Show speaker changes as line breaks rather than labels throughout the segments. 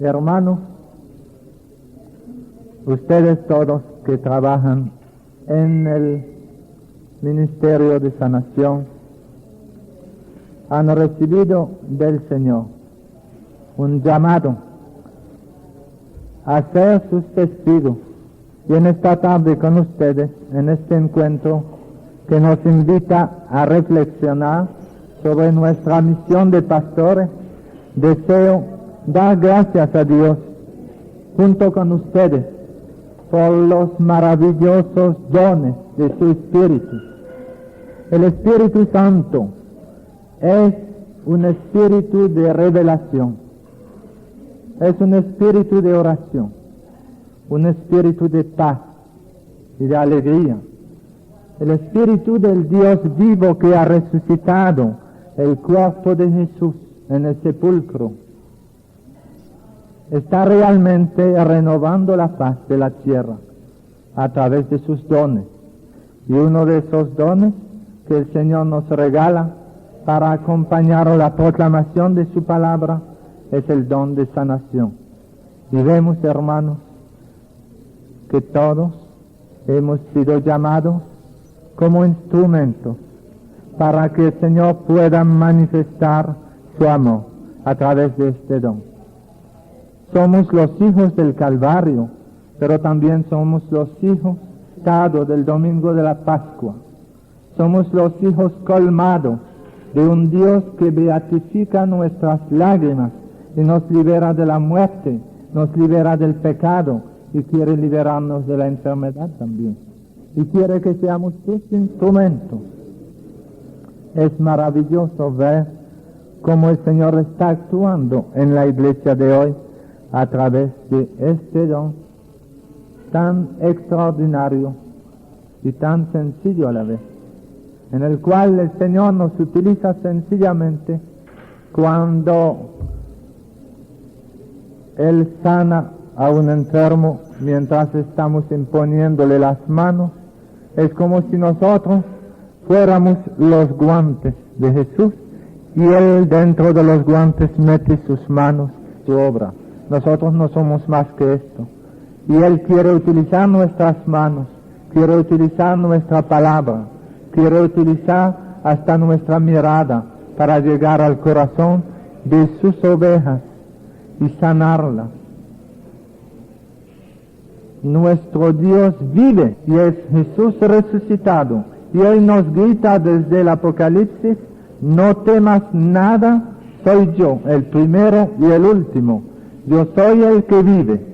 Hermanos, ustedes todos que trabajan en el Ministerio de Sanación han recibido del Señor un llamado a ser sus testigos, y en esta tarde con ustedes, en este encuentro que nos invita a reflexionar sobre nuestra misión de pastores, deseo dar gracias a Dios junto con ustedes por los maravillosos dones de su Espíritu. El Espíritu Santo es un espíritu de revelación, es un espíritu de oración, un espíritu de paz y de alegría. El espíritu del Dios vivo que ha resucitado el cuerpo de Jesús en el sepulcro está realmente renovando la faz de la tierra a través de sus dones. Y uno de esos dones que el Señor nos regala para acompañar la proclamación de su palabra es el don de sanación. Y vemos, hermanos, que todos hemos sido llamados como instrumentos para que el Señor pueda manifestar su amor a través de este don. Somos los hijos del Calvario, pero también somos los hijos del domingo de la Pascua. Somos los hijos colmados de un Dios que beatifica nuestras lágrimas y nos libera de la muerte, nos libera del pecado y quiere liberarnos de la enfermedad también. Y quiere que seamos sus instrumentos. Es maravilloso ver cómo el Señor está actuando en la iglesia de hoy a través de este don tan extraordinario y tan sencillo a la vez, en el cual el Señor nos utiliza sencillamente cuando Él sana a un enfermo mientras estamos imponiéndole las manos. Es como si nosotros fuéramos los guantes de Jesús y Él dentro de los guantes mete sus manos, su obra. Nosotros no somos más que esto. Y Él quiere utilizar nuestras manos, quiere utilizar nuestra palabra, quiere utilizar hasta nuestra mirada para llegar al corazón de sus ovejas y sanarlas. Nuestro Dios vive y es Jesús resucitado. Y Él nos grita desde el Apocalipsis: no temas nada, soy yo, el primero y el último. Yo soy el que vive.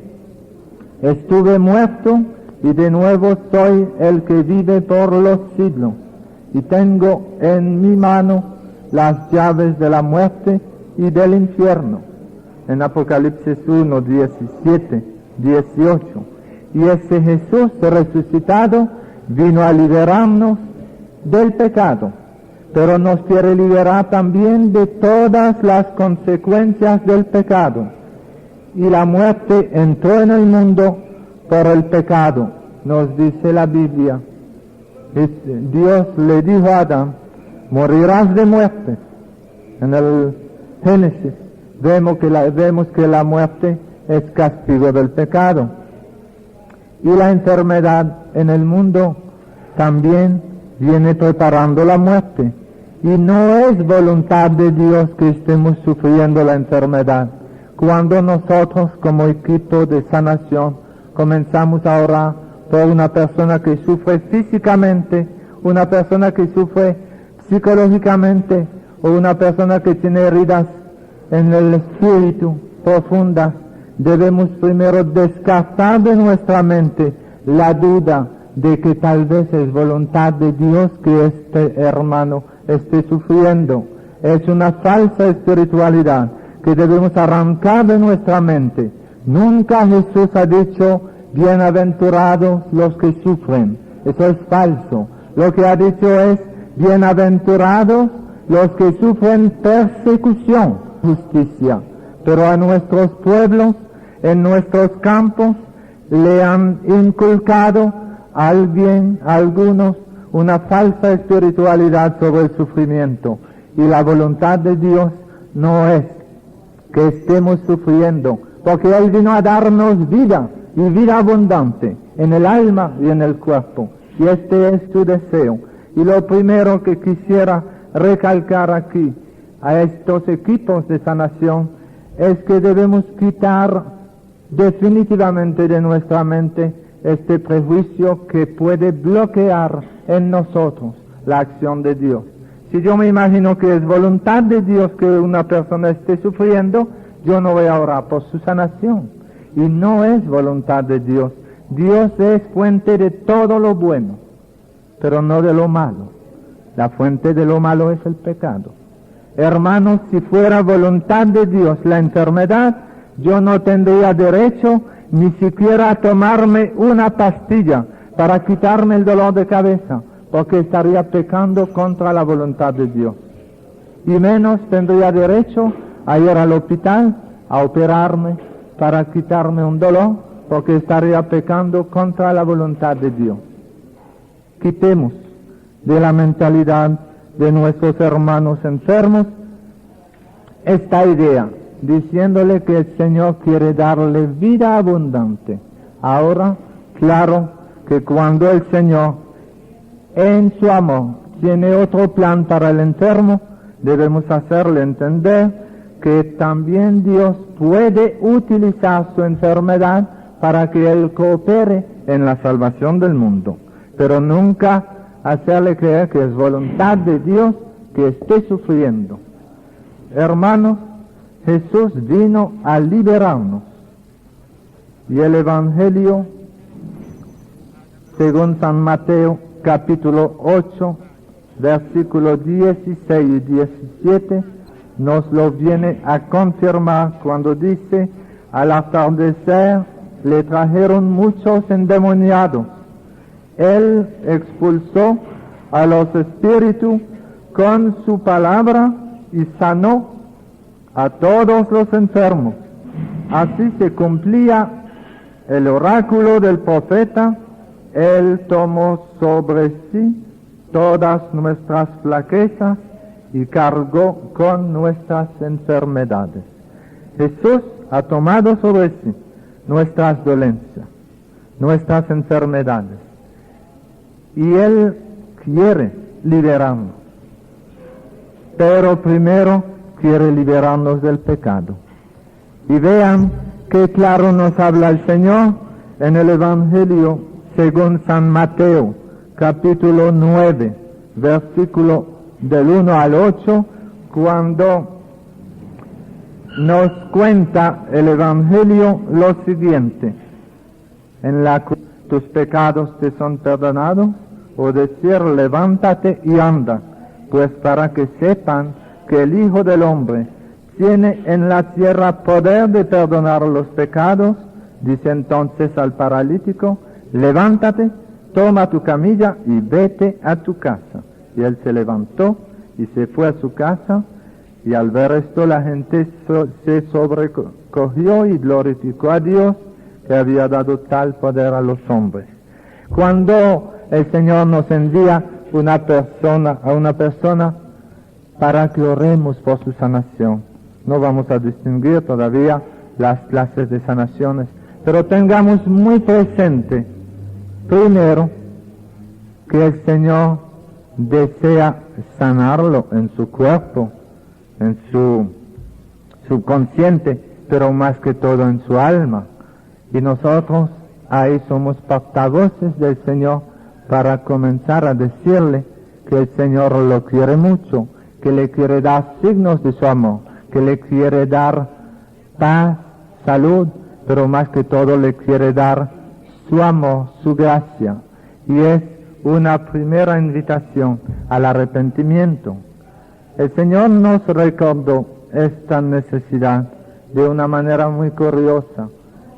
Estuve muerto y de nuevo soy el que vive por los siglos. Y tengo en mi mano las llaves de la muerte y del infierno. En Apocalipsis 1, 17, 18. Y ese Jesús resucitado vino a liberarnos del pecado, pero nos quiere liberar también de todas las consecuencias del pecado. Y la muerte entró en el mundo por el pecado, nos dice la Biblia. Dios le dijo a Adán: morirás de muerte. En el Génesis vemos que la muerte es castigo del pecado. Y la enfermedad en el mundo también viene preparando la muerte. Y no es voluntad de Dios que estemos sufriendo la enfermedad. Cuando nosotros como equipo de sanación comenzamos a orar por una persona que sufre físicamente, una persona que sufre psicológicamente o una persona que tiene heridas en el espíritu profundas, debemos primero descartar de nuestra mente la duda de que tal vez es voluntad de Dios que este hermano esté sufriendo. Es una falsa espiritualidad que debemos arrancar de nuestra mente. Nunca Jesús ha dicho: bienaventurados los que sufren. Eso es falso. Lo que ha dicho es: bienaventurados los que sufren persecución, justicia. Pero a nuestros pueblos, en nuestros campos, le han inculcado algunos una falsa espiritualidad sobre el sufrimiento. Y la voluntad de Dios no es que estemos sufriendo porque Él vino a darnos vida y vida abundante en el alma y en el cuerpo. Y este es su deseo. Y lo primero que quisiera recalcar aquí a estos equipos de sanación es que debemos quitar definitivamente de nuestra mente este prejuicio que puede bloquear en nosotros la acción de Dios. Si yo me imagino que es voluntad de Dios que una persona esté sufriendo, yo no voy a orar por su sanación. Y no es voluntad de Dios. Dios es fuente de todo lo bueno, pero no de lo malo. La fuente de lo malo es el pecado. Hermanos, si fuera voluntad de Dios la enfermedad, yo no tendría derecho ni siquiera a tomarme una pastilla para quitarme el dolor de cabeza, porque estaría pecando contra la voluntad de Dios. Y menos tendría derecho a ir al hospital a operarme para quitarme un dolor, porque estaría pecando contra la voluntad de Dios. Quitemos de la mentalidad de nuestros hermanos enfermos esta idea, diciéndole que el Señor quiere darle vida abundante. Ahora, claro que cuando el Señor en su amor tiene otro plan para el enfermo, debemos hacerle entender que también Dios puede utilizar su enfermedad para que Él coopere en la salvación del mundo, pero nunca hacerle creer que es voluntad de Dios que esté sufriendo. Hermanos, Jesús vino a liberarnos. Y el Evangelio, según San Mateo, capítulo 8, versículos 16 y 17, nos lo viene a confirmar cuando dice: al atardecer le trajeron muchos endemoniados. Él expulsó a los espíritus con su palabra y sanó a todos los enfermos. Así se cumplía el oráculo del profeta: Él tomó sobre sí todas nuestras flaquezas y cargó con nuestras enfermedades. Jesús ha tomado sobre sí nuestras dolencias, nuestras enfermedades, y Él quiere liberarnos. Pero primero quiere liberarnos del pecado. Y vean qué claro nos habla el Señor en el Evangelio según San Mateo, capítulo 9, versículo del 1 al 8, cuando nos cuenta el Evangelio lo siguiente: en la cruz tus pecados te son perdonados, o decir levántate y anda, pues para que sepan que el Hijo del Hombre tiene en la tierra poder de perdonar los pecados. Dice entonces al paralítico: levántate, toma tu camilla y vete a tu casa. Y él se levantó y se fue a su casa, y al ver esto la gente se sobrecogió y glorificó a Dios que había dado tal poder a los hombres. Cuando el Señor nos envía a una persona para que oremos por su sanación, no vamos a distinguir todavía las clases de sanaciones, pero tengamos muy presente, primero, que el Señor desea sanarlo en su cuerpo, en su subconsciente, pero más que todo en su alma. Y nosotros ahí somos portavoces del Señor para comenzar a decirle que el Señor lo quiere mucho, que le quiere dar signos de su amor, que le quiere dar paz, salud, pero más que todo le quiere dar su amor, su gracia. Y es una primera invitación al arrepentimiento. El Señor nos recordó esta necesidad de una manera muy curiosa.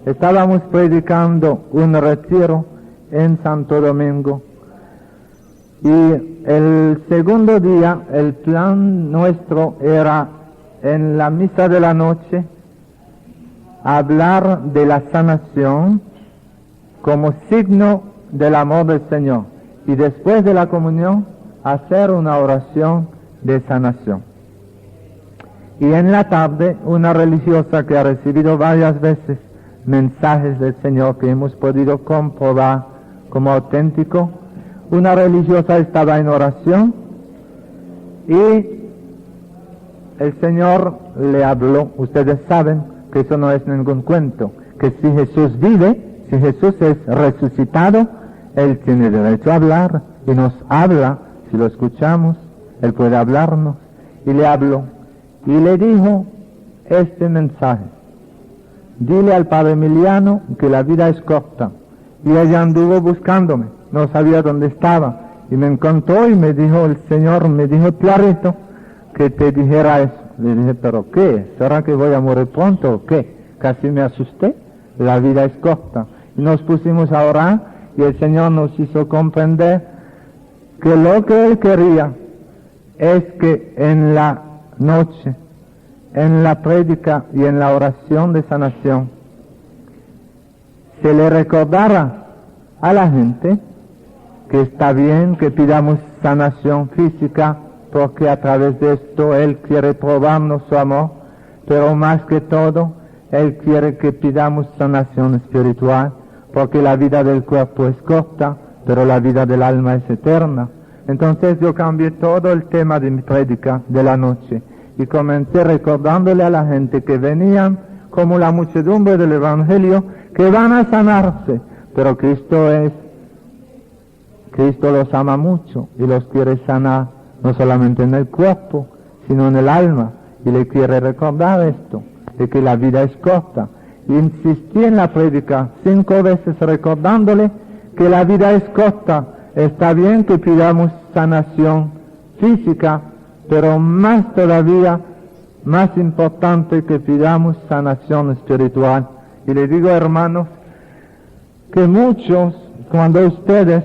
Estábamos predicando un retiro en Santo Domingo, y el segundo día el plan nuestro era, en la misa de la noche, hablar de la sanación como signo del amor del Señor, y después de la comunión hacer una oración de sanación. Y en la tarde, una religiosa que ha recibido varias veces mensajes del Señor que hemos podido comprobar como auténtico, una religiosa estaba en oración y el Señor le habló. Ustedes saben que eso no es ningún cuento, que si Jesús vive, si Jesús es resucitado, Él tiene derecho a hablar y nos habla. Si lo escuchamos, Él puede hablarnos. Y le habló y le dijo este mensaje: dile al padre Emiliano que la vida es corta. Y ella anduvo buscándome, no sabía dónde estaba, y me encontró y me dijo, el Señor me dijo clarito que te dijera eso. Le dije, ¿pero qué? ¿Será que voy a morir pronto o qué? Casi me asusté. La vida es corta. Y nos pusimos a orar y el Señor nos hizo comprender que lo que Él quería es que en la noche, en la prédica y en la oración de sanación, se le recordara a la gente que está bien que pidamos sanación física, porque a través de esto Él quiere probarnos su amor, pero más que todo, Él quiere que pidamos sanación espiritual, porque la vida del cuerpo es corta, pero la vida del alma es eterna. Entonces yo cambié todo el tema de mi prédica de la noche y comencé recordándole a la gente que venían como la muchedumbre del Evangelio, que van a sanarse, pero Cristo los ama mucho y los quiere sanar no solamente en el cuerpo, sino en el alma, y le quiere recordar esto, de que la vida es corta. Y insistí en la prédica 5 veces recordándole que la vida es corta. Está bien que pidamos sanación física, pero más todavía, más importante que pidamos sanación espiritual. Y le digo, hermanos, que muchos, cuando ustedes,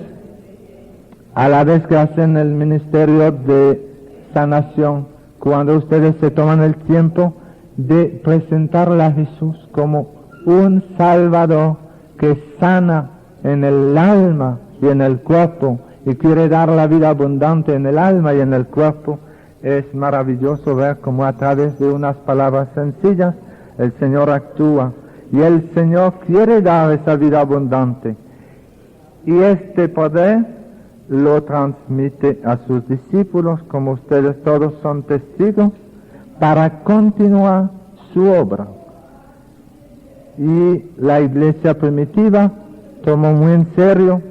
a la vez que hacen el ministerio de sanación, cuando ustedes se toman el tiempo de presentarle a Jesús como un Salvador que sana en el alma y en el cuerpo y quiere dar la vida abundante en el alma y en el cuerpo, es maravilloso ver cómo a través de unas palabras sencillas el Señor actúa y el Señor quiere dar esa vida abundante, y este poder lo transmite a sus discípulos, como ustedes todos son testigos, para continuar su obra. Y la iglesia primitiva tomó muy en serio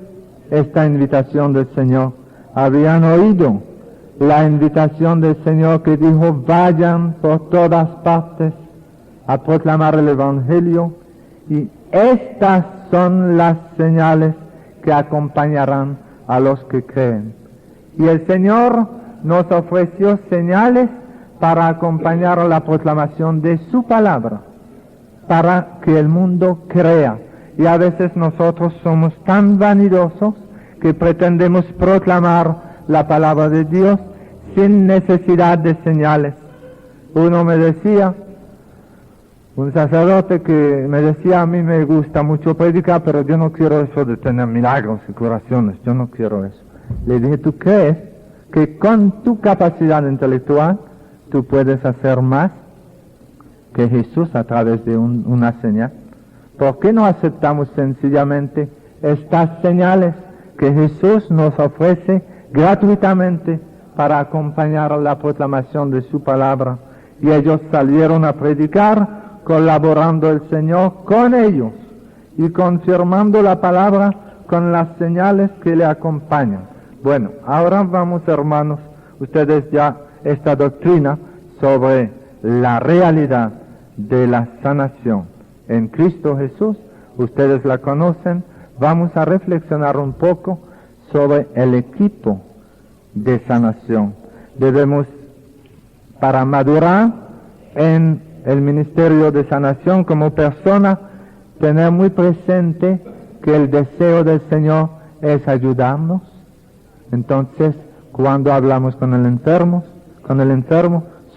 esta invitación del Señor. Habían oído la invitación del Señor que dijo, vayan por todas partes a proclamar el Evangelio, y estas son las señales que acompañarán a los que creen. Y el Señor nos ofreció señales para acompañar la proclamación de su palabra, para que el mundo crea. Y a veces nosotros somos tan vanidosos que pretendemos proclamar la palabra de Dios sin necesidad de señales. Uno me decía, un sacerdote que me decía, a mí me gusta mucho predicar, pero yo no quiero eso de tener milagros y curaciones, yo no quiero eso. Le dije, ¿tú crees que con tu capacidad intelectual tú puedes hacer más que Jesús a través de una señal? ¿Por qué no aceptamos sencillamente estas señales que Jesús nos ofrece gratuitamente para acompañar la proclamación de su palabra? Y ellos salieron a predicar, colaborando el Señor con ellos y confirmando la palabra con las señales que le acompañan. Bueno, ahora vamos, hermanos, ustedes ya esta doctrina sobre la realidad de la sanación en Cristo Jesús, ustedes la conocen. Vamos a reflexionar un poco sobre el equipo de sanación. Debemos, para madurar en el ministerio de sanación como persona, tener muy presente que el deseo del Señor es ayudarnos. Entonces, cuando hablamos con el enfermo,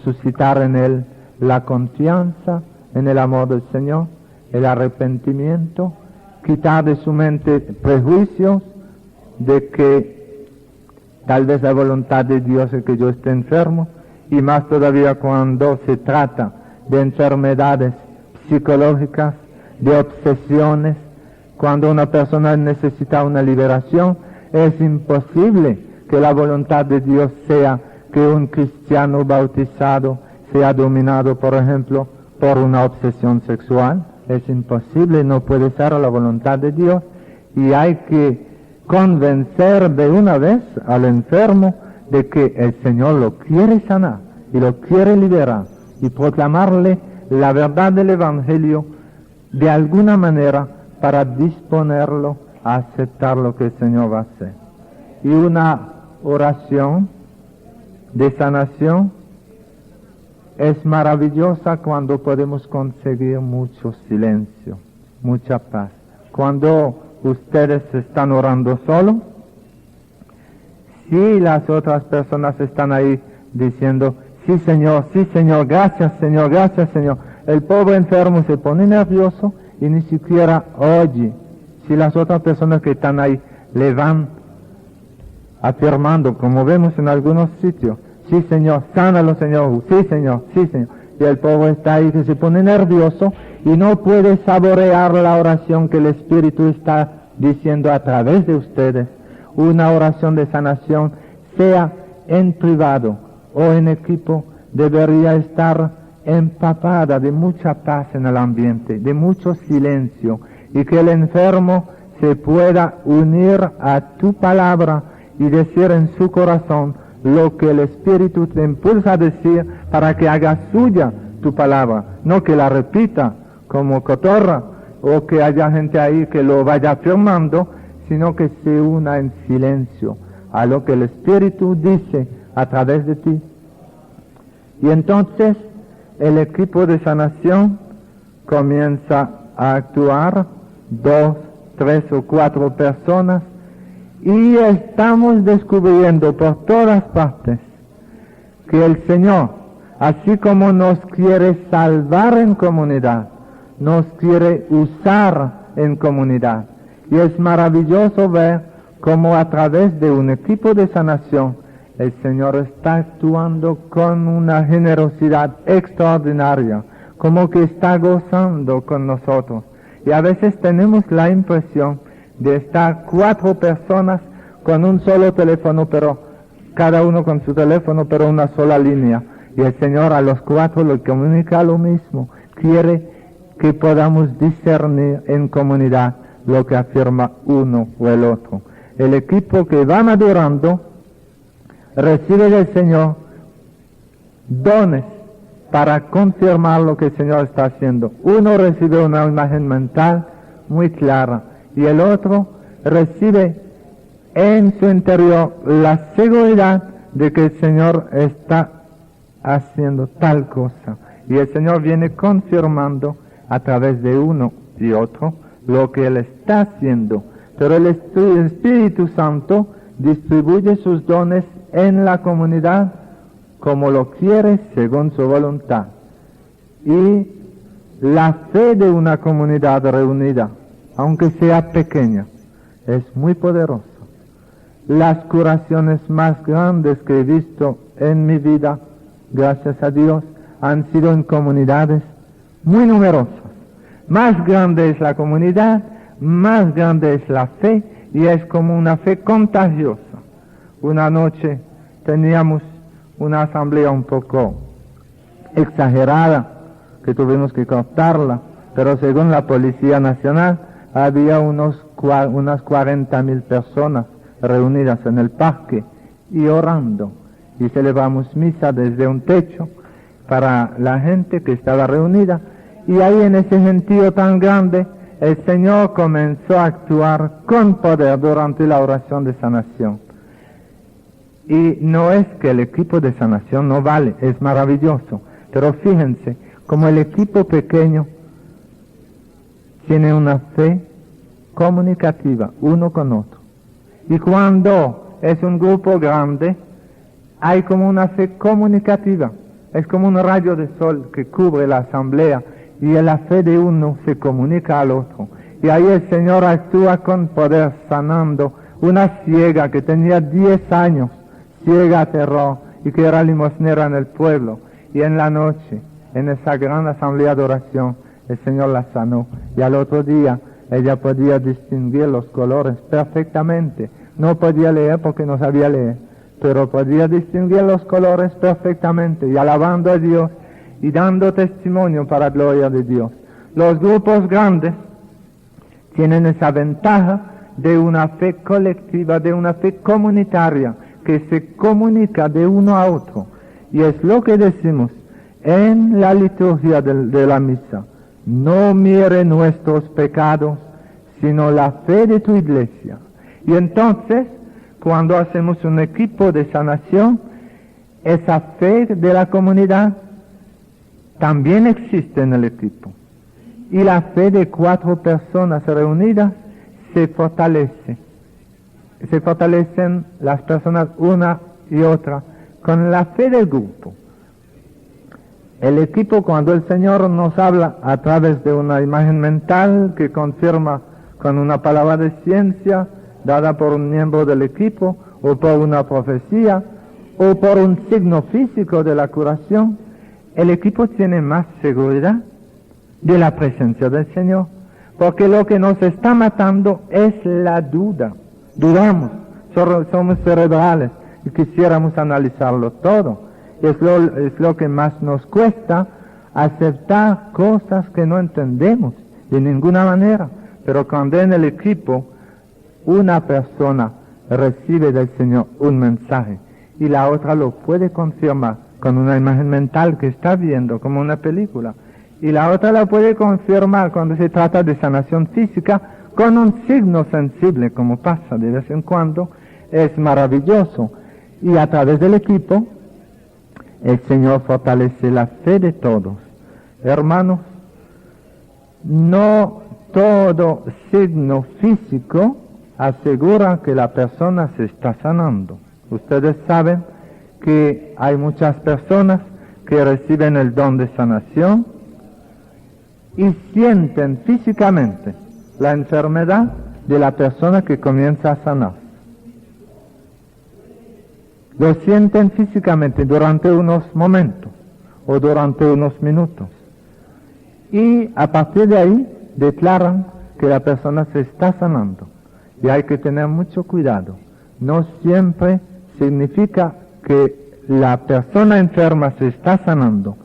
suscitar en él la confianza en el amor del Señor, el arrepentimiento, quitar de su mente prejuicios de que tal vez la voluntad de Dios es que yo esté enfermo, y más todavía cuando se trata de enfermedades psicológicas, de obsesiones. Cuando una persona necesita una liberación, es imposible que la voluntad de Dios sea que un cristiano bautizado sea dominado, por ejemplo, por una obsesión sexual. Es imposible, no puede ser la voluntad de Dios, y hay que convencer de una vez al enfermo de que el Señor lo quiere sanar y lo quiere liberar, y proclamarle la verdad del Evangelio de alguna manera para disponerlo a aceptar lo que el Señor va a hacer. Y una oración de sanación es maravillosa cuando podemos conseguir mucho silencio, mucha paz. Cuando ustedes están orando solo, si las otras personas están ahí diciendo, sí Señor, gracias Señor, el pobre enfermo se pone nervioso y ni siquiera oye. Si las otras personas que están ahí le van afirmando, como vemos en algunos sitios, sí Señor, sánalo Señor, sí Señor, y el pobre está ahí que se pone nervioso y no puede saborear la oración que el Espíritu está diciendo a través de ustedes. Una oración de sanación, sea en privado o en equipo, debería estar empapada de mucha paz en el ambiente, de mucho silencio, y que el enfermo se pueda unir a tu palabra y decir en su corazón lo que el Espíritu te impulsa a decir para que haga suya tu palabra, no que la repita como cotorra o que haya gente ahí que lo vaya afirmando, sino que se una en silencio a lo que el Espíritu dice a través de ti. Y entonces el equipo de sanación comienza a actuar, 2, 3 o 4 personas, y estamos descubriendo por todas partes que el Señor, así como nos quiere salvar en comunidad, nos quiere usar en comunidad. Y es maravilloso ver cómo a través de un equipo de sanación el Señor está actuando con una generosidad extraordinaria, como que está gozando con nosotros. Y a veces tenemos la impresión de estar 4 personas con un solo teléfono, pero cada uno con su teléfono, pero una sola línea. Y el Señor a los 4 le comunica lo mismo. Quiere que podamos discernir en comunidad lo que afirma uno o el otro. El equipo que va madurando recibe del Señor dones para confirmar lo que el Señor está haciendo. Uno recibe una imagen mental muy clara y el otro recibe en su interior la seguridad de que el Señor está haciendo tal cosa. Y el Señor viene confirmando a través de uno y otro lo que Él está haciendo. Pero el Espíritu Santo distribuye sus dones en la comunidad como lo quiere según su voluntad. Y la fe de una comunidad reunida, aunque sea pequeña, es muy poderosa. Las curaciones más grandes que he visto en mi vida, gracias a Dios, han sido en comunidades muy numerosas. Más grande es la comunidad, más grande es la fe, y es como una fe contagiosa. Una noche teníamos una asamblea un poco exagerada, que tuvimos que cortarla, pero según la Policía Nacional, había unas 40,000 personas reunidas en el parque y orando. Y celebramos misa desde un techo para la gente que estaba reunida. Y ahí en ese gentío tan grande, el Señor comenzó a actuar con poder durante la oración de sanación. Y no es que el equipo de sanación no vale, es maravilloso. Pero fíjense, como el equipo pequeño tiene una fe comunicativa uno con otro. Y cuando es un grupo grande, hay como una fe comunicativa. Es como un rayo de sol que cubre la asamblea y la fe de uno se comunica al otro. Y ahí el Señor actúa con poder sanando una ciega que tenía 10 años, ciega a terror, y que era limosnera en el pueblo. Y en la noche, en esa gran asamblea de oración, el Señor la sanó. Y al otro día, ella podía distinguir los colores perfectamente. No podía leer porque no sabía leer, pero podía distinguir los colores perfectamente y alabando a Dios y dando testimonio para la gloria de Dios. Los grupos grandes tienen esa ventaja de una fe colectiva, de una fe comunitaria, que se comunica de uno a otro. Y es lo que decimos en la liturgia de la misa. No mire nuestros pecados, sino la fe de tu iglesia. Y entonces, cuando hacemos un equipo de sanación, esa fe de la comunidad también existe en el equipo. Y la fe de 4 personas reunidas se fortalece. Se fortalecen las personas una y otra con la fe del grupo. El equipo, cuando el Señor nos habla a través de una imagen mental que confirma con una palabra de ciencia dada por un miembro del equipo, o por una profecía, o por un signo físico de la curación, el equipo tiene más seguridad de la presencia del Señor, porque lo que nos está matando es la duda. Dudamos, somos cerebrales y quisiéramos analizarlo todo. Es lo que más nos cuesta, aceptar cosas que no entendemos de ninguna manera. Pero cuando en el equipo una persona recibe del Señor un mensaje y la otra lo puede confirmar con una imagen mental que está viendo como una película, y la otra la puede confirmar cuando se trata de sanación física con un signo sensible, como pasa de vez en cuando, es maravilloso. Y a través del equipo, el Señor fortalece la fe de todos. Hermanos, no todo signo físico asegura que la persona se está sanando. Ustedes saben que hay muchas personas que reciben el don de sanación y sienten físicamente la enfermedad de la persona que comienza a sanar. Lo sienten físicamente durante unos momentos o durante unos minutos. Y a partir de ahí declaran que la persona se está sanando. Y hay que tener mucho cuidado. No siempre significa que la persona enferma se está sanando,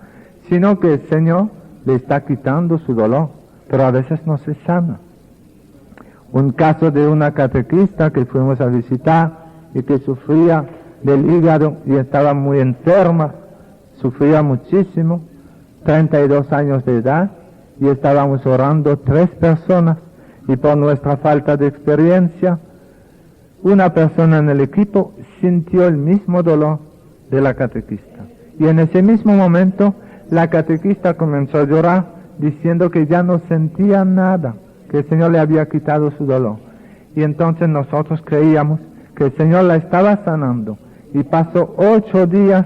sino que el Señor le está quitando su dolor, pero a veces no se sana. Un caso de una catequista que fuimos a visitar y que sufría del hígado y estaba muy enferma, sufría muchísimo, 32 años de edad, y estábamos orando 3 personas, y por nuestra falta de experiencia, una persona en el equipo sintió el mismo dolor de la catequista. Y en ese mismo momento, la catequista comenzó a llorar, diciendo que ya no sentía nada, que el Señor le había quitado su dolor. Y entonces nosotros creíamos que el Señor la estaba sanando. Y pasó 8 días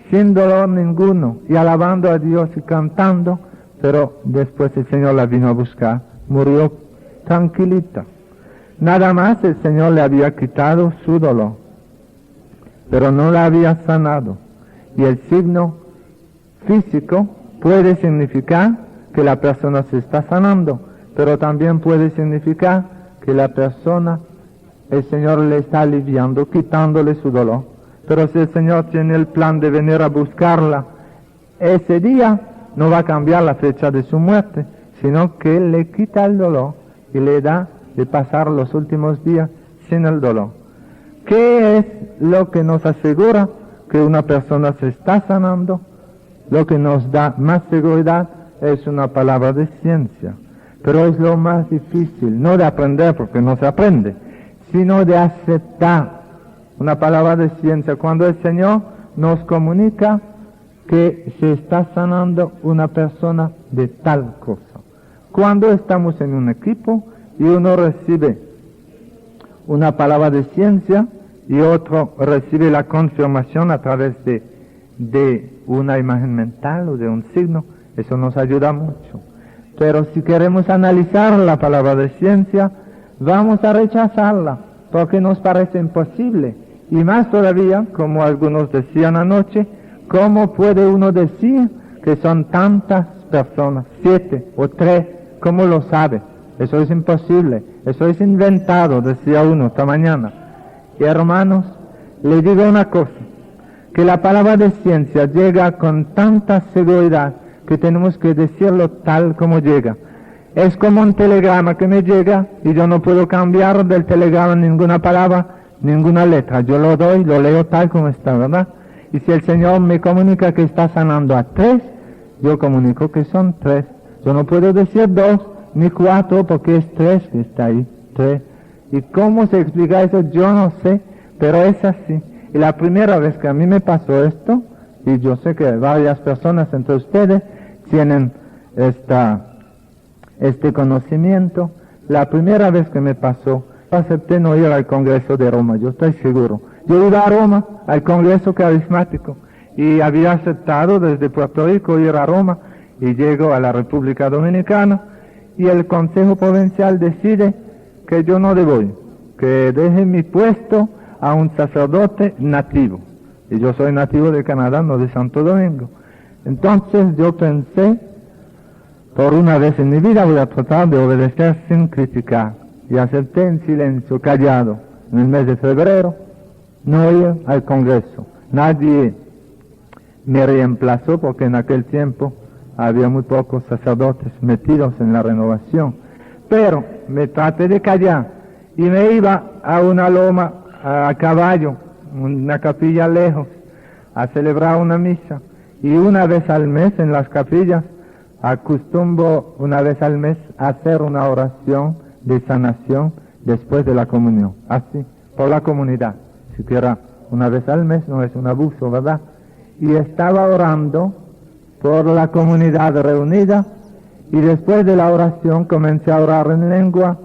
sin dolor ninguno, y alabando a Dios y cantando, pero después el Señor la vino a buscar, murió tranquilita. Nada más el Señor le había quitado su dolor, pero no la había sanado. Y el signo físico puede significar que la persona se está sanando, pero también puede significar que la persona, el Señor le está aliviando, quitándole su dolor. Pero si el Señor tiene el plan de venir a buscarla ese día, no va a cambiar la fecha de su muerte, sino que le quita el dolor y le da de pasar los últimos días sin el dolor. ¿Qué es lo que nos asegura que una persona se está sanando? Lo que nos da más seguridad es una palabra de ciencia, pero es lo más difícil, no de aprender porque no se aprende, sino de aceptar una palabra de ciencia cuando el Señor nos comunica que se está sanando una persona de tal cosa. Cuando estamos en un equipo y uno recibe una palabra de ciencia y otro recibe la confirmación a través de una imagen mental o de un signo, eso nos ayuda mucho. Pero si queremos analizar la palabra de ciencia, vamos a rechazarla porque nos parece imposible. Y más todavía, como algunos decían anoche, ¿cómo puede uno decir que son tantas personas, 7 o 3? ¿Cómo lo sabe? Eso es imposible, eso es inventado, decía uno esta mañana. Y hermanos, les digo una cosa, que la palabra de ciencia llega con tanta seguridad que tenemos que decirlo tal como llega. Es como un telegrama que me llega y yo no puedo cambiar del telegrama ninguna palabra, ninguna letra. Yo lo doy, lo leo tal como está, ¿verdad? Y si el Señor me comunica que está sanando a 3, yo comunico que son 3. Yo no puedo decir 2 ni 4 porque es 3 que está ahí, 3. ¿Y cómo se explica eso? Yo no sé, pero es así. Y la primera vez que a mí me pasó esto, y yo sé que varias personas entre ustedes tienen este conocimiento, la primera vez que me pasó, acepté no ir al Congreso de Roma, yo estoy seguro. Yo iba a Roma, al Congreso Carismático, y había aceptado desde Puerto Rico ir a Roma, y llego a la República Dominicana, y el Consejo Provincial decide que yo no debo ir, que deje mi puesto a un sacerdote nativo. Y yo soy nativo de Canadá, no de Santo Domingo. Entonces yo pensé, por una vez en mi vida voy a tratar de obedecer sin criticar. Y acepté en silencio, callado, en el mes de febrero, no ir al Congreso. Nadie me reemplazó porque en aquel tiempo había muy pocos sacerdotes metidos en la renovación. Pero me traté de callar y me iba a una loma a caballo, una capilla lejos, a celebrar una misa. Y una vez al mes en las capillas acostumbro una vez al mes a hacer una oración de sanación después de la comunión, así, por la comunidad. Siquiera una vez al mes no es un abuso, ¿verdad? Y estaba orando por la comunidad reunida y después de la oración comencé a orar en lengua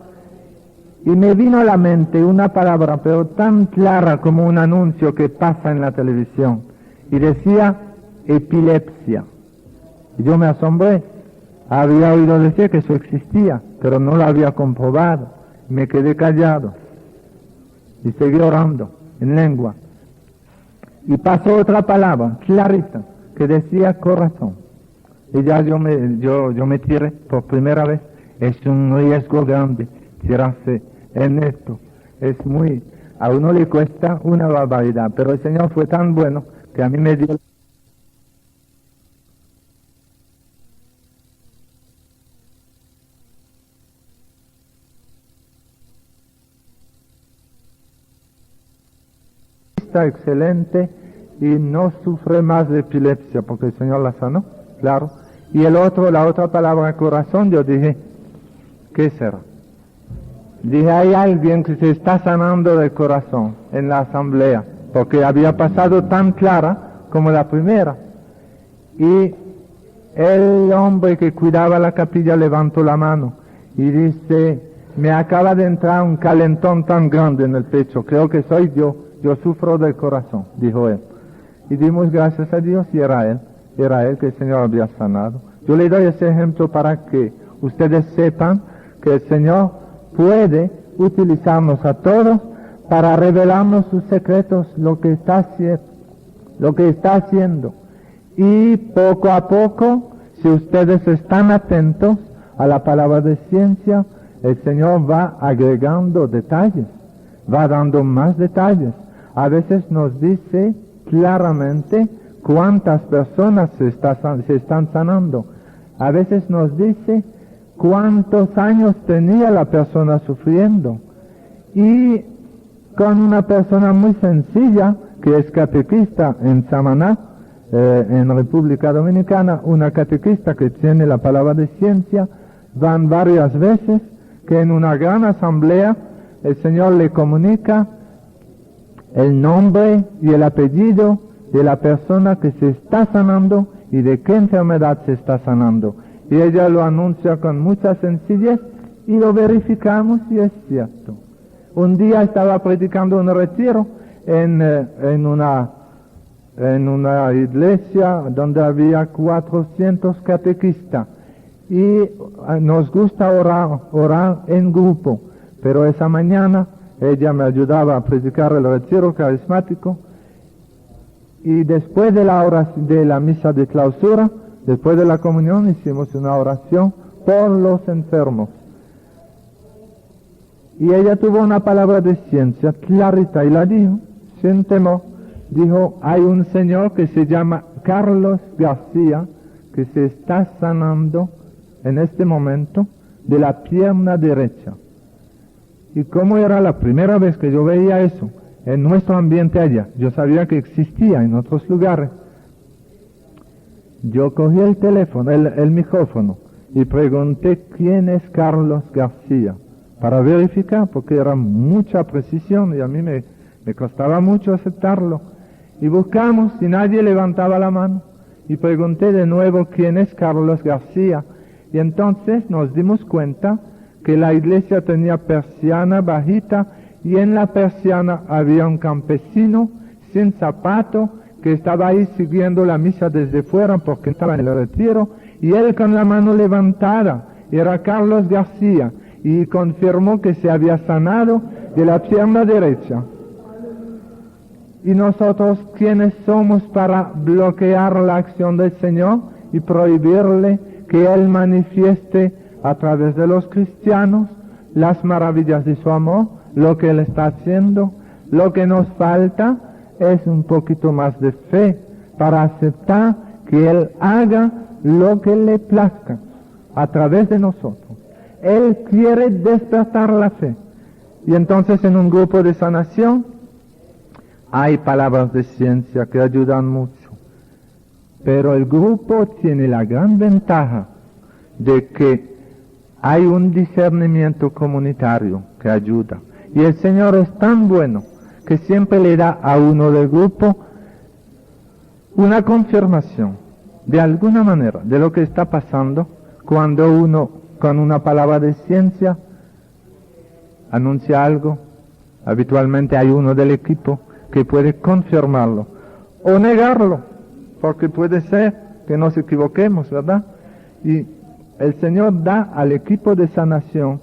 y me vino a la mente una palabra, pero tan clara como un anuncio que pasa en la televisión, y decía epilepsia. Y yo me asombré, había oído decir que eso existía, pero no lo había comprobado. Me quedé callado y seguí orando en lengua. Y pasó otra palabra, clarita, que decía corazón. Y ya yo me tiré por primera vez. Es un riesgo grande tirarse en esto. A uno le cuesta una barbaridad, pero el Señor fue tan bueno que a mí me dio excelente y no sufre más de epilepsia porque el Señor la sanó, claro. Y la otra palabra corazón, yo dije, ¿qué será? Dije, hay alguien que se está sanando del corazón en la asamblea, porque había pasado tan clara como la primera. Y el hombre que cuidaba la capilla levantó la mano y dice, me acaba de entrar un calentón tan grande en el pecho, creo que soy yo sufro del corazón, dijo él. Y dimos gracias a Dios y era él que el Señor había sanado. Yo le doy ese ejemplo para que ustedes sepan que el Señor puede utilizarnos a todos para revelarnos sus secretos, lo que está haciendo. Y poco a poco, si ustedes están atentos a la palabra de ciencia, el Señor va agregando detalles, va dando más detalles. A veces nos dice claramente cuántas personas se están sanando. A veces nos dice cuántos años tenía la persona sufriendo. Y con una persona muy sencilla, que es catequista en Samaná, en República Dominicana, una catequista que tiene la palabra de ciencia, van varias veces que en una gran asamblea el Señor le comunica el nombre y el apellido de la persona que se está sanando y de qué enfermedad se está sanando. Y ella lo anuncia con mucha sencillez y lo verificamos y es cierto. Un día estaba predicando un retiro en una iglesia donde había 400 catequistas y nos gusta orar en grupo, pero esa mañana ella me ayudaba a predicar el retiro carismático, y después de la misa de clausura, después de la comunión, hicimos una oración por los enfermos. Y ella tuvo una palabra de ciencia clarita y la dijo, sin temor. Dijo, hay un señor que se llama Carlos García, que se está sanando en este momento de la pierna derecha. Y como era la primera vez que yo veía eso en nuestro ambiente allá, yo sabía que existía en otros lugares. Yo cogí el teléfono, el micrófono, y pregunté quién es Carlos García, para verificar, porque era mucha precisión y a mí me costaba mucho aceptarlo. Y buscamos y nadie levantaba la mano. Y pregunté de nuevo quién es Carlos García. Y entonces nos dimos cuenta que la iglesia tenía persiana bajita y en la persiana había un campesino sin zapato que estaba ahí siguiendo la misa desde fuera porque estaba en el retiro, y él con la mano levantada, era Carlos García, y confirmó que se había sanado de la pierna derecha. Y nosotros, ¿quiénes somos para bloquear la acción del Señor y prohibirle que Él manifieste a través de los cristianos las maravillas de su amor, lo que Él está haciendo? Lo que nos falta es un poquito más de fe para aceptar que Él haga lo que le plazca a través de nosotros. Él quiere despertar la fe. Y entonces en un grupo de sanación hay palabras de ciencia que ayudan mucho. Pero el grupo tiene la gran ventaja de que hay un discernimiento comunitario que ayuda. Y el Señor es tan bueno que siempre le da a uno del grupo una confirmación, de alguna manera, de lo que está pasando cuando uno, con una palabra de ciencia, anuncia algo. Habitualmente hay uno del equipo que puede confirmarlo o negarlo, porque puede ser que nos equivoquemos, ¿verdad? Y el Señor da al equipo de sanación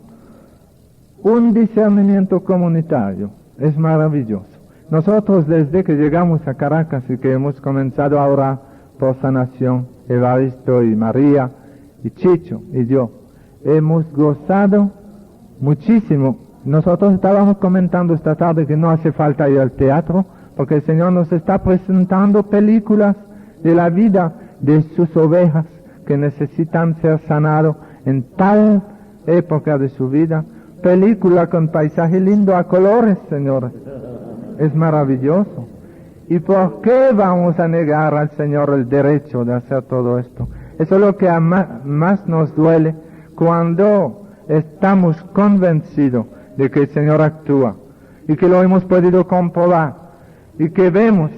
un discernimiento comunitario. Es maravilloso. Nosotros desde que llegamos a Caracas y que hemos comenzado a orar por sanación, Evaristo y María y Chicho y yo, hemos gozado muchísimo. Nosotros estábamos comentando esta tarde que no hace falta ir al teatro, porque el Señor nos está presentando películas de la vida de sus ovejas que necesitan ser sanados en tal época de su vida. Película con paisaje lindo a colores, señores. Es maravilloso. ¿Y por qué vamos a negar al Señor el derecho de hacer todo esto? Eso es lo que más nos duele cuando estamos convencidos de que el Señor actúa y que lo hemos podido comprobar y que vemos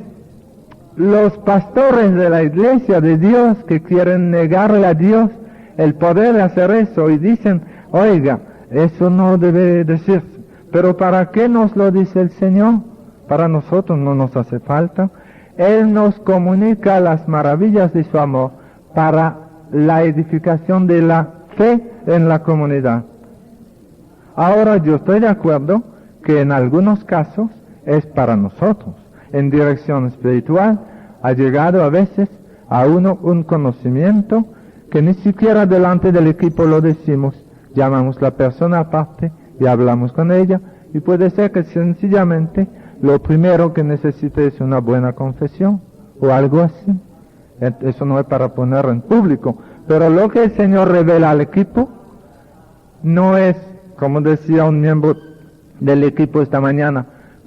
los pastores de la iglesia de Dios que quieren negarle a Dios el poder de hacer eso y dicen, oiga, eso no debe decirse. Pero ¿para qué nos lo dice el Señor? Para nosotros no nos hace falta. Él nos comunica las maravillas de su amor para la edificación de la fe en la comunidad. Ahora yo estoy de acuerdo que en algunos casos es para nosotros. En dirección espiritual ha llegado a veces a uno un conocimiento que ni siquiera delante del equipo lo decimos. Llamamos a la persona aparte y hablamos con ella, y puede ser que sencillamente lo primero que necesite es una buena confesión o algo así. Eso no es para ponerlo en público, pero lo que el Señor revela al equipo no es, como decía un miembro del equipo esta mañana,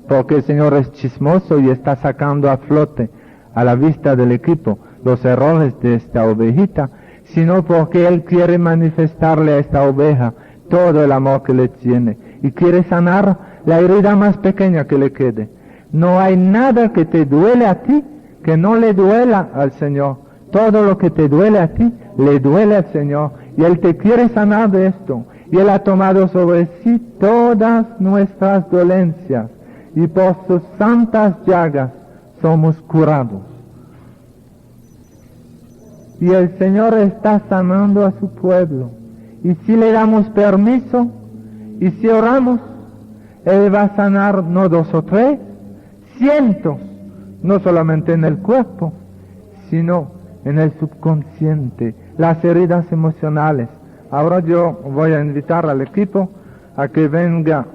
porque el Señor es chismoso y está sacando a flote a la vista del equipo los errores de esta ovejita, sino porque Él quiere manifestarle a esta oveja todo el amor que le tiene y quiere sanar la herida más pequeña que le quede. No hay nada que te duele a ti que no le duela al Señor. Todo lo que te duele a ti le duele al Señor, y Él te quiere sanar de esto, y Él ha tomado sobre sí todas nuestras dolencias, y por sus santas llagas somos curados. Y el Señor está sanando a su pueblo. Y si le damos permiso, y si oramos, Él va a sanar no 2 o 3, cientos, no solamente en el cuerpo, sino en el subconsciente, las heridas emocionales. Ahora yo voy a invitar al equipo a que venga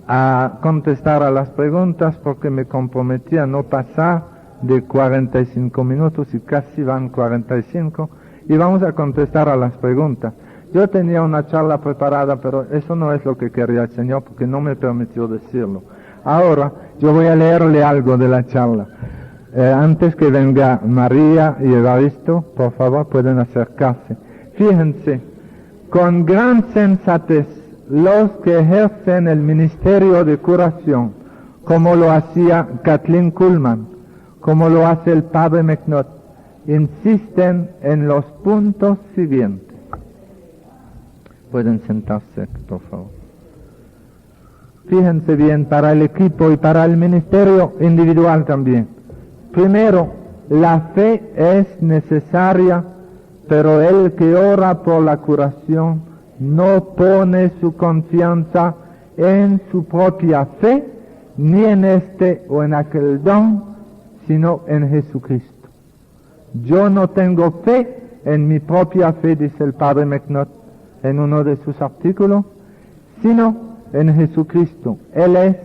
a contestar a las preguntas, porque me comprometí a no pasar de 45 minutos y casi van 45, y vamos a contestar a las preguntas. Yo tenía una charla preparada, pero eso no es lo que quería el Señor, porque no me permitió decirlo. Ahora yo voy a leerle algo de la charla. Antes que venga María y Evaristo, por favor, pueden acercarse. Fíjense, con gran sensatez, los que ejercen el ministerio de curación, como lo hacía Kathleen Kuhlman, como lo hace el Padre McNutt, insisten en los puntos siguientes. Pueden sentarse, por favor. Fíjense bien, para el equipo y para el ministerio individual también. Primero, la fe es necesaria, pero el que ora por la curación no pone su confianza en su propia fe, ni en este o en aquel don, sino en Jesucristo. Yo no tengo fe en mi propia fe, dice el Padre McNutt en uno de sus artículos, sino en Jesucristo. Él es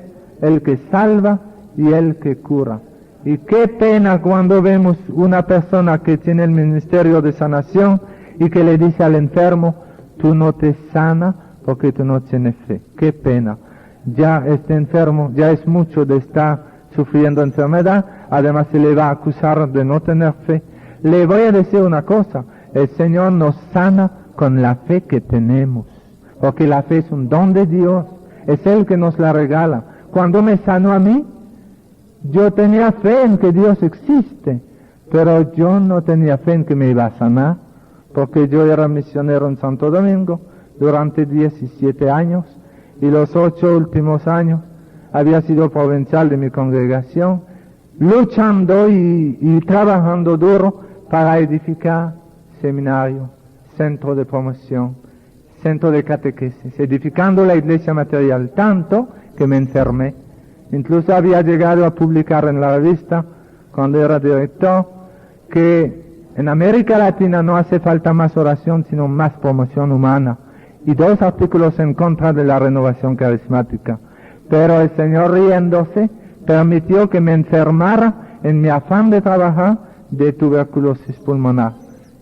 el que salva y el que cura. Y qué pena cuando vemos una persona que tiene el ministerio de sanación y que le dice al enfermo, tú no te sanas porque tú no tienes fe. Qué pena. Ya este enfermo, ya es mucho de estar sufriendo enfermedad, además se le va a acusar de no tener fe. Le voy a decir una cosa, el Señor nos sana con la fe que tenemos, porque la fe es un don de Dios, es Él que nos la regala. Cuando me sanó a mí, yo tenía fe en que Dios existe, pero yo no tenía fe en que me iba a sanar, porque yo era misionero en Santo Domingo durante 17 años, y los 8 últimos años había sido provincial de mi congregación, luchando y trabajando duro para edificar seminario, centro de promoción, centro de catequesis, edificando la iglesia material, tanto que me enfermé. Incluso había llegado a publicar en la revista, cuando era director, que en América Latina no hace falta más oración, sino más promoción humana. Y 2 artículos en contra de la renovación carismática. Pero el Señor, riéndose, permitió que me enfermara en mi afán de trabajar de tuberculosis pulmonar,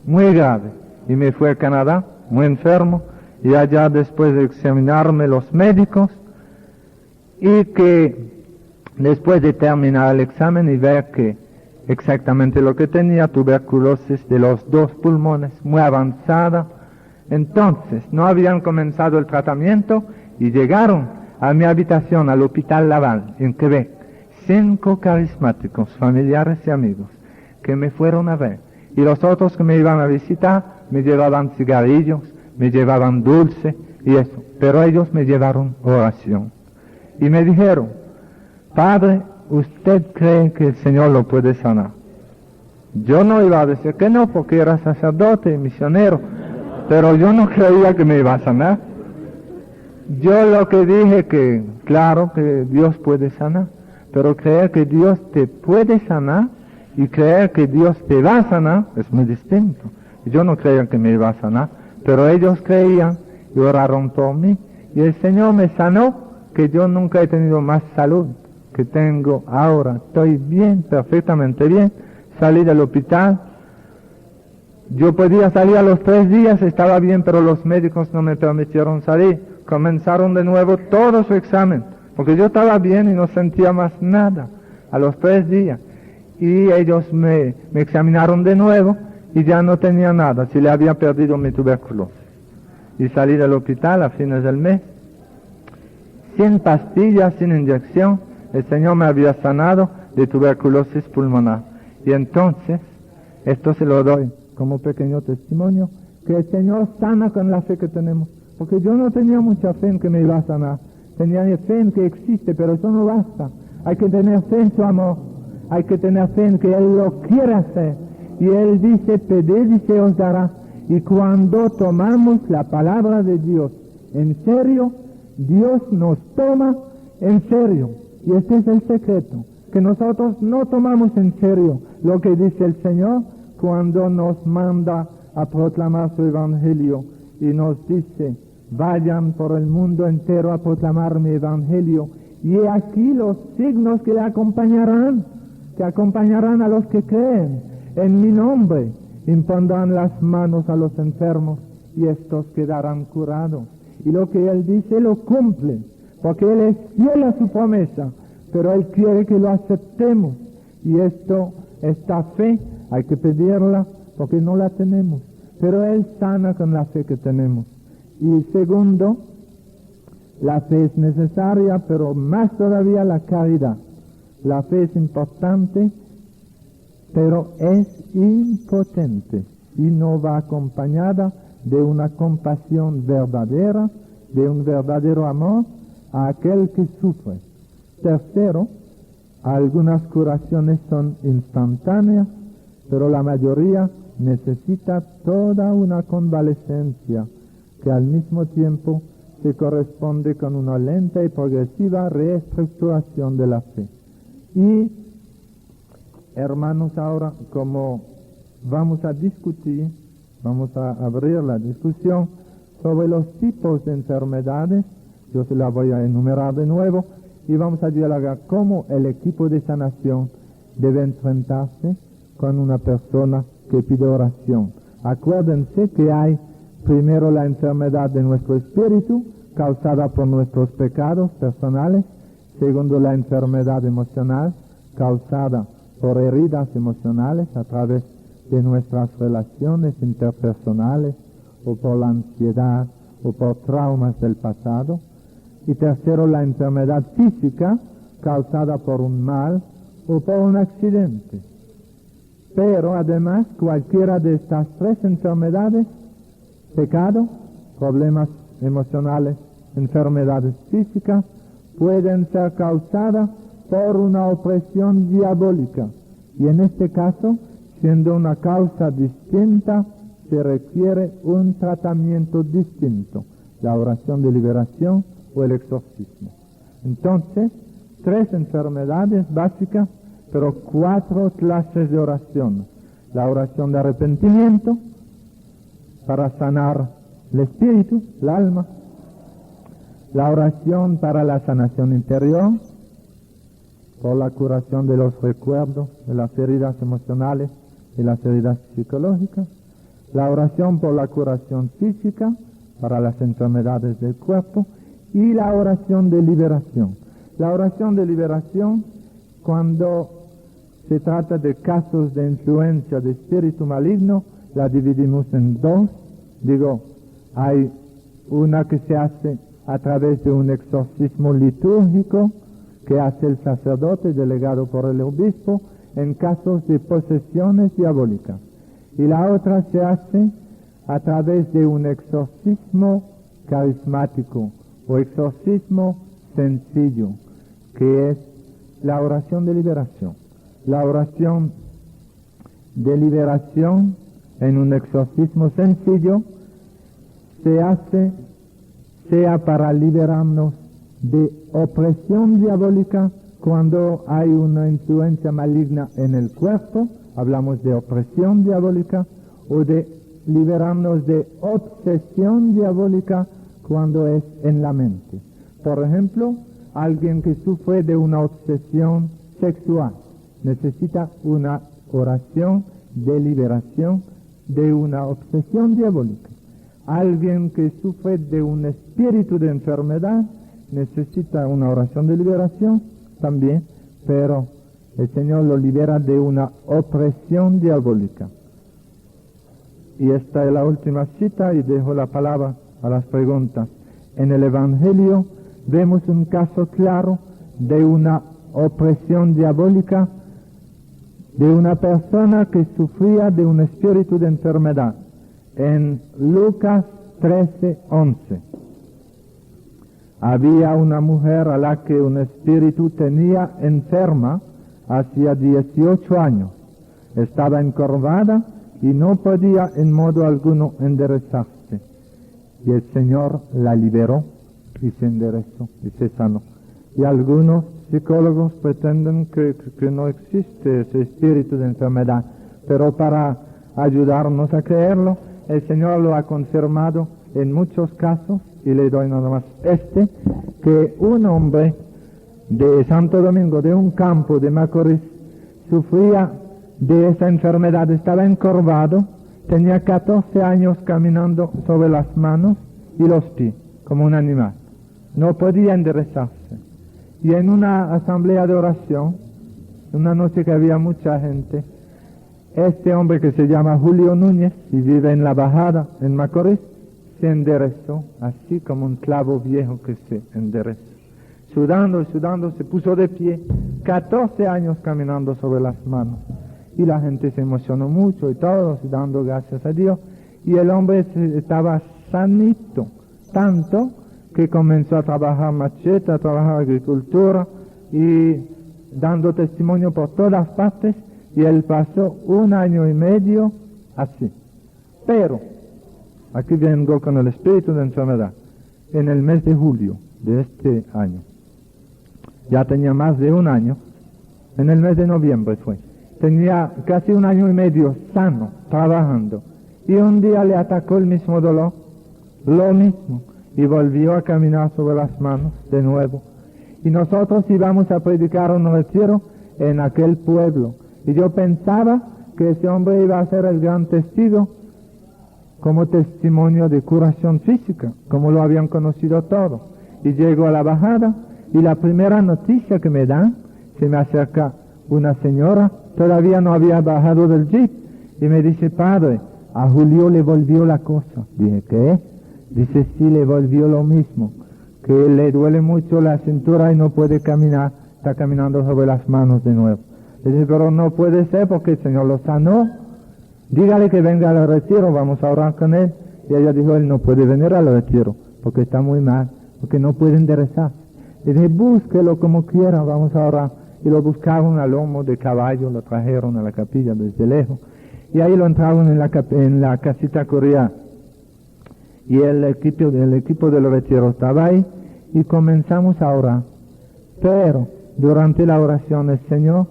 muy grave. Y me fui a Canadá, muy enfermo, y allá después de examinarme los médicos, y que después de terminar el examen y ver que exactamente lo que tenía, tuberculosis de los 2 pulmones, muy avanzada, entonces no habían comenzado el tratamiento y llegaron a mi habitación al Hospital Laval, en Quebec, 5 carismáticos, familiares y amigos, que me fueron a ver. Y los otros que me iban a visitar me llevaban cigarrillos, me llevaban dulce y eso. Pero ellos me llevaron oración. Y me dijeron, Padre, ¿usted cree que el Señor lo puede sanar? Yo no iba a decir que no, porque era sacerdote y misionero, pero yo no creía que me iba a sanar. Yo lo que dije que, claro, que Dios puede sanar, pero creer que Dios te puede sanar y creer que Dios te va a sanar es muy distinto. Yo no creía que me iba a sanar, pero ellos creían y oraron por mí. Y el Señor me sanó, que yo nunca he tenido más salud que tengo ahora. Estoy bien, perfectamente bien. Salí del hospital. Yo podía salir a los 3 días, estaba bien, pero los médicos no me permitieron salir. Comenzaron de nuevo todo su examen, porque yo estaba bien y no sentía más nada a los 3 días. Y ellos me examinaron de nuevo y ya no tenía nada, si le había perdido mi tuberculosis. Y salí del hospital a fines del mes, sin pastillas, sin inyección. El Señor me había sanado de tuberculosis pulmonar. Y entonces, esto se lo doy como pequeño testimonio, que el Señor sana con la fe que tenemos. Porque yo no tenía mucha fe en que me iba a sanar. Tenía fe en que existe, pero eso no basta. Hay que tener fe en su amor. Hay que tener fe en que Él lo quiere hacer. Y Él dice, pedid y se os dará. Y cuando tomamos la palabra de Dios en serio, Dios nos toma en serio. Y este es el secreto, que nosotros no tomamos en serio lo que dice el Señor cuando nos manda a proclamar su evangelio y nos dice: vayan por el mundo entero a proclamar mi evangelio. Y he aquí los signos que le acompañarán, a los que creen en mi nombre. Impondrán las manos a los enfermos y estos quedarán curados. Y lo que Él dice lo cumple, porque Él es fiel a su promesa, pero Él quiere que lo aceptemos. Y esta fe hay que pedirla porque no la tenemos, pero Él sana con la fe que tenemos. Y segundo, la fe es necesaria, pero más todavía la caridad. La fe es importante, pero es impotente y no va acompañada de una compasión verdadera, de un verdadero amor a aquel que sufre. Tercero, algunas curaciones son instantáneas, pero la mayoría necesita toda una convalecencia que al mismo tiempo se corresponde con una lenta y progresiva reestructuración de la fe. Y, hermanos, ahora como vamos a discutir, vamos a abrir la discusión sobre los tipos de enfermedades, yo se la voy a enumerar de nuevo, y vamos a dialogar cómo el equipo de sanación debe enfrentarse con una persona que pide oración. Acuérdense que hay primero la enfermedad de nuestro espíritu, causada por nuestros pecados personales. Segundo, la enfermedad emocional, causada por heridas emocionales a través de nuestras relaciones interpersonales, o por la ansiedad, o por traumas del pasado. Y tercero, la enfermedad física, causada por un mal o por un accidente. Pero además, cualquiera de estas tres enfermedades, pecado, problemas emocionales, enfermedades físicas, pueden ser causadas por una opresión diabólica. Y en este caso, siendo una causa distinta, se requiere un tratamiento distinto, la oración de liberación o el exorcismo. Entonces, tres enfermedades básicas, pero 4 clases de oración. La oración de arrepentimiento, para sanar el espíritu, el alma. La oración para la sanación interior, por la curación de los recuerdos, de las heridas emocionales y las heridas psicológicas. La oración por la curación física, para las enfermedades del cuerpo. Y la oración de liberación. La oración de liberación, cuando se trata de casos de influencia de espíritu maligno, la dividimos en dos. Hay una que se hace a través de un exorcismo litúrgico que hace el sacerdote delegado por el obispo en casos de posesiones diabólicas. Y la otra se hace a través de un exorcismo carismático o exorcismo sencillo, que es la oración de liberación. La oración de liberación en un exorcismo sencillo se hace sea para liberarnos de opresión diabólica cuando hay una influencia maligna en el cuerpo, hablamos de opresión diabólica, o de liberarnos de obsesión diabólica cuando es en la mente. Por ejemplo, alguien que sufre de una obsesión sexual necesita una oración de liberación de una obsesión diabólica. Alguien que sufre de un espíritu de enfermedad necesita una oración de liberación también, pero el Señor lo libera de una opresión diabólica. Y esta es la última cita y dejo la palabra a las preguntas. En el Evangelio vemos un caso claro de una opresión diabólica de una persona que sufría de un espíritu de enfermedad. En Lucas 13:11. Había una mujer a la que un espíritu tenía enferma hacía 18 años. Estaba encorvada y no podía en modo alguno enderezarse. Y el Señor la liberó y se enderezó y se sanó. Y algunos psicólogos pretenden que no existe ese espíritu de enfermedad, pero para ayudarnos a creerlo, el Señor lo ha confirmado en muchos casos, y le doy nada más que un hombre de Santo Domingo, de un campo de Macorís, sufría de esa enfermedad, estaba encorvado, tenía 14 años caminando sobre las manos y los pies, como un animal, no podía enderezarse. Y en una asamblea de oración, una noche que había mucha gente, este hombre que se llama Julio Núñez y vive en La Bajada, en Macorís, se enderezó, así como un clavo viejo que se endereza. Sudando y sudando, se puso de pie, 14 años caminando sobre las manos. Y la gente se emocionó mucho y todos dando gracias a Dios. Y el hombre estaba sanito, tanto que comenzó a trabajar machete, a trabajar agricultura y dando testimonio por todas partes. Y él pasó 1 año y medio así. Pero, aquí vengo con el espíritu de enfermedad, en el mes de julio de este año, ya tenía más de 1 año, en el mes de noviembre fue, tenía casi 1 año y medio sano, trabajando, y un día le atacó el mismo dolor, lo mismo, y volvió a caminar sobre las manos de nuevo. Y nosotros íbamos a predicar un retiro en aquel pueblo, y yo pensaba que ese hombre iba a ser el gran testigo, como testimonio de curación física, como lo habían conocido todos. Y llego a La Bajada, y la primera noticia que me dan, se me acerca una señora, todavía no había bajado del jeep, y me dice: padre, a Julio le volvió la cosa. Dije: ¿qué? Dice: sí, le volvió lo mismo, que le duele mucho la cintura y no puede caminar, está caminando sobre las manos de nuevo. Le dije: pero no puede ser porque el Señor lo sanó, dígale que venga al retiro, vamos a orar con él. Y ella dijo: él no puede venir al retiro, porque está muy mal, porque no puede enderezar. Le dije: búsquelo como quiera, vamos a orar. Y lo buscaron a lomo de caballo, lo trajeron a la capilla desde lejos, y ahí lo entraron en la casita corría. Y el equipo del retiro estaba ahí, y comenzamos a orar. Pero durante la oración el Señor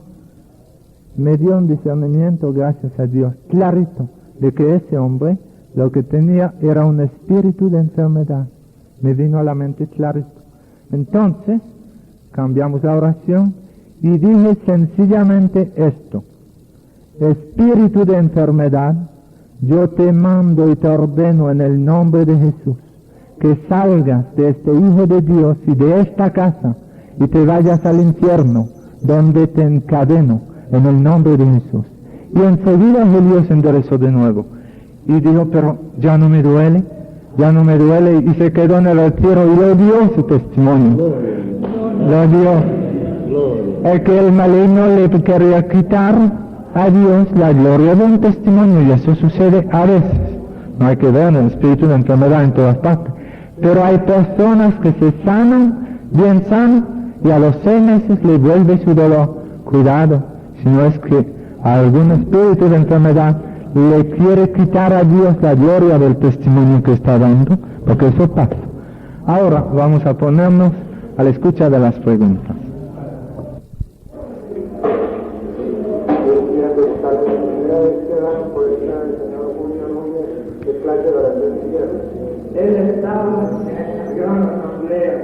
me dio un discernimiento, gracias a Dios, clarito, de que ese hombre lo que tenía era un espíritu de enfermedad. Me vino a la mente clarito. Entonces, cambiamos la oración y dije sencillamente esto: espíritu de enfermedad, yo te mando y te ordeno en el nombre de Jesús, que salgas de este Hijo de Dios y de esta casa y te vayas al infierno, donde te encadeno, en el nombre de Jesús. Y enseguida Julio se enderezó de nuevo y dijo: pero ya no me duele, y se quedó en el retiro y lo dio su testimonio. Lo dio. Es que el maligno le quería quitar a Dios la gloria de un testimonio, y eso sucede a veces. No hay que ver el espíritu de enfermedad en todas partes, pero hay personas que se sanan, bien sanan, y a los 6 meses le vuelve su dolor. Cuidado, si no es que algún espíritu de enfermedad le quiere quitar a Dios la gloria del testimonio que está dando, porque eso pasa. Ahora vamos a ponernos a la escucha de las preguntas.
Él estaba en la gran asamblea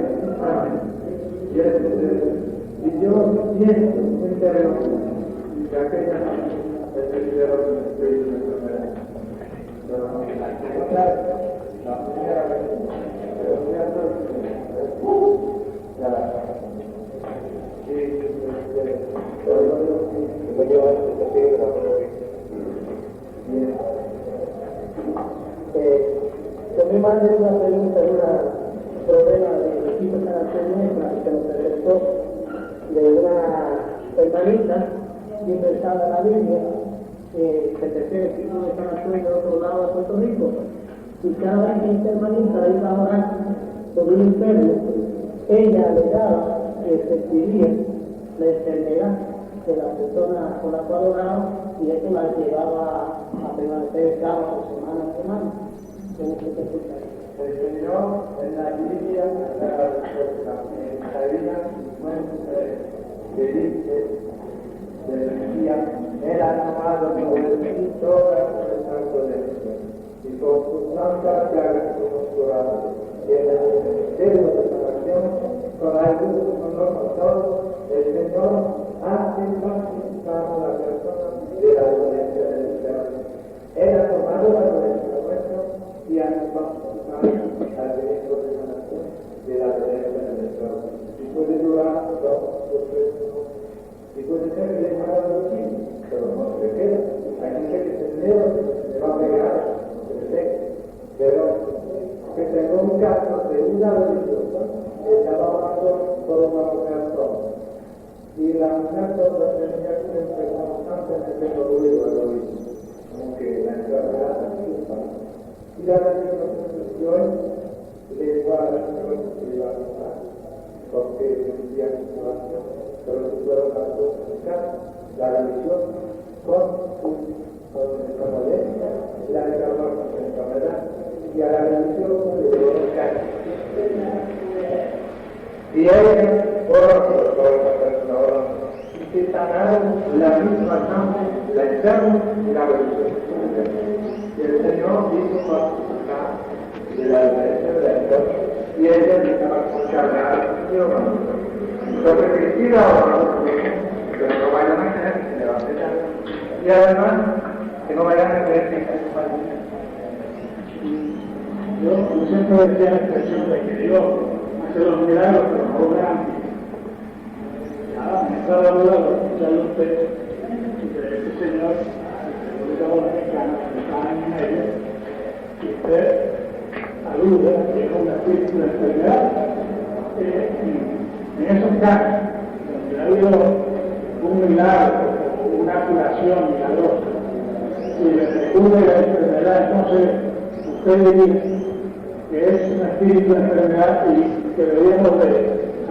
y yo siento entero de aquella recibieron el espíritu de enfermedad. La primera vez, pero mi madre una pregunta de un problema de equipo de la que nos presentó de una hermanita inversada en la Biblia, que pertenece al equipo de San Antonio de otro lado de Puerto Rico. Y cada vez que esta hermanita iba a orar sobre un enfermo, ella le daba y escribía la enfermedad de la persona con la cual oraba, y eso la llevaba a permanecer sábado, semana a semana. El Señor en la Biblia, en Isaías 59, que dice, de Mesías, Él ha tomado sobre sí toda nuestra dolencia, y con sus santas llagas somos curados. Y en el ministerio de salvación, con ayuda con nosotros, el Señor ha simplificado la persona de la dolencia del enfermo. Él ha tomado la dolencia nuestra y ha simplificado al derecho de sanación de la dolencia del enfermo. Y puede durar 2 o 3 minutos. Y puede ser que le haga los chicos, pero no se queda. Hay gente que se eleva, se va a pegar, se le pega. Pero que tengo un caso de una religiosa que estaba hablando por una mujer sorda. Y la mujer sorda tenía una enfermedad bastante en el pelo ruido del oído, como que la enfermedad antiguo. Y la religiosa le fue a la señora que iba a pasar, porque un día en situación, pero se fueron a comunicar la religión con su dolencia, la enfermedad con su enfermedad, y a la religión le dio el cáncer. Y ella, y se sanaron la misma sangre, la enferma y la religión. Y el Señor hizo participar de la iglesia de la enferma, y ella estaba consagrada a Dios. Lo que Cristina ahora, pero no vayan a creer que se levante ya. Y además, que no vayan a creer que es falta. Yo siempre decía la expresión de que Dios hace los milagros, pero no grandes. Nada, me está dando la escuchar usted y que ese señor, de República Dominicana, que está en medio, y usted alude a que es una enfermedad. En esos casos, donde ha habido un milagro, una curación milagrosa, y le recubre la enfermedad, entonces usted diría que es un espíritu de enfermedad y que deberíamos de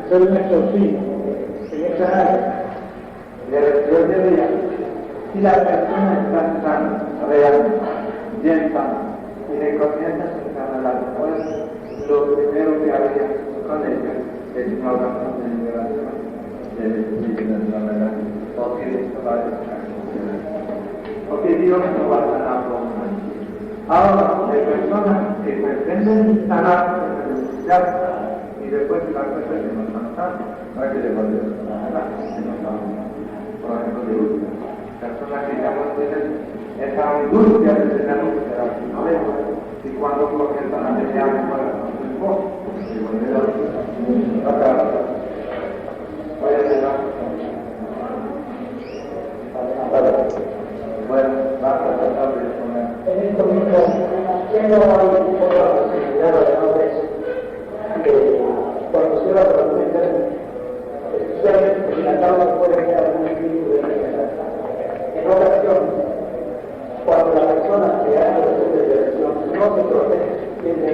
hacer un exorcismo en esa área. Yo diría, si la persona está sana, real, bien sana, y recomienda su enfermedad, pues lo primero que haría con ella es una oración de liberación del espíritu de enfermedad, porque esto va a descansar. Porque Dios no va a sanar por nadie. Ahora, hay personas que pretenden sanar por necesidad y después la cosa que no están sanas, no hay que devolver nada, por ejemplo, de luz. Personas que ya no tienen esa angustia de tener la finaleza y cuando comienzan a pelear con el esposo, y volver a la voy a llegar. Bueno, vamos a tratar de exponer. En esto mismo, ¿quién no hay otra posibilidad además de eso? Que cuando se va a transmitir, especialmente en la tabla puede quedar algún espíritu de enfermedad. En ocasiones, cuando la persona que hace la liberación no se protege, tiene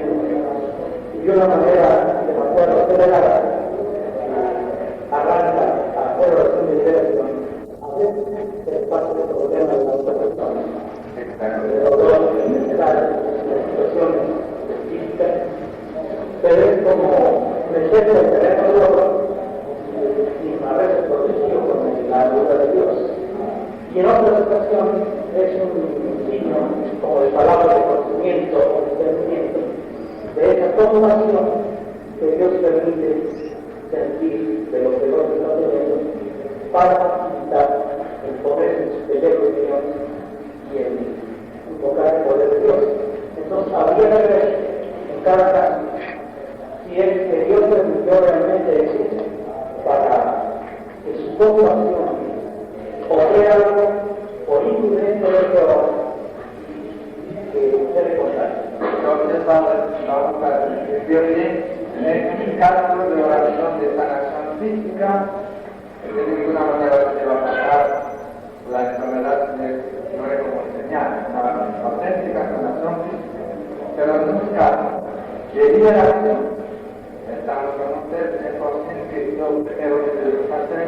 y de una manera demasiado acelerada, arranca afuera de su liberación. A veces es parte del problema de la otra persona. De dolor, de necesidades, de situaciones físicas, pero es como meterse el teléfono de otro y a veces protegido con la ayuda de Dios. Y en otras ocasiones es un signo como de palabra de conocimiento o de entendimiento de esa formación que Dios permite sentir de los que Dios está teniendo para facilitar el poder de Dios y el invocar el poder de Dios. Entonces habría que ver en cada caso si es que Dios permitió realmente existe para que su formación o algo político dentro de Jehová que se recordará. Entonces vamos a decirle en el caso de oración de sanación física, de ninguna manera se va a pasar la enfermedad no es como señal, una auténtica sanación física. Pero en un caso de liberación, estamos con ustedes en el consciente que yo primero que debemos hacer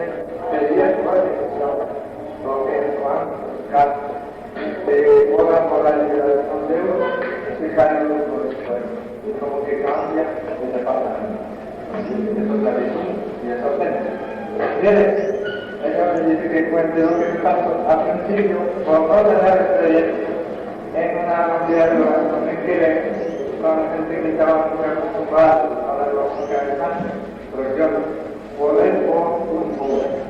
sería su organización, porque en cuanto casos de orar por la liberación de uno, se caen los por el pueblo. Y como
cambia el departamento. Eso es la visión y eso es bien, ella me dice que cuente lo que me pasó al principio por no tener experiencia en una cantidad de oración en Quebec, con gente que estaba muy acostumbrada a la lógica de Sánchez, pero yo poder por un joven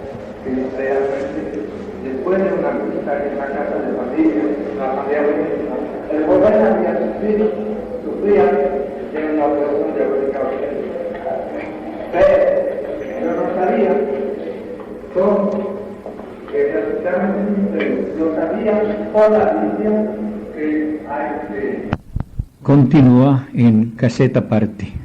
que realmente después de una visita en una casa de familia, una familia buenísima, el joven había sufría de una operación diabólica urgente. Pero yo no sabía cómo que realmente yo sabía por la Biblia que hay que...
Continúa en Caseta Aparte.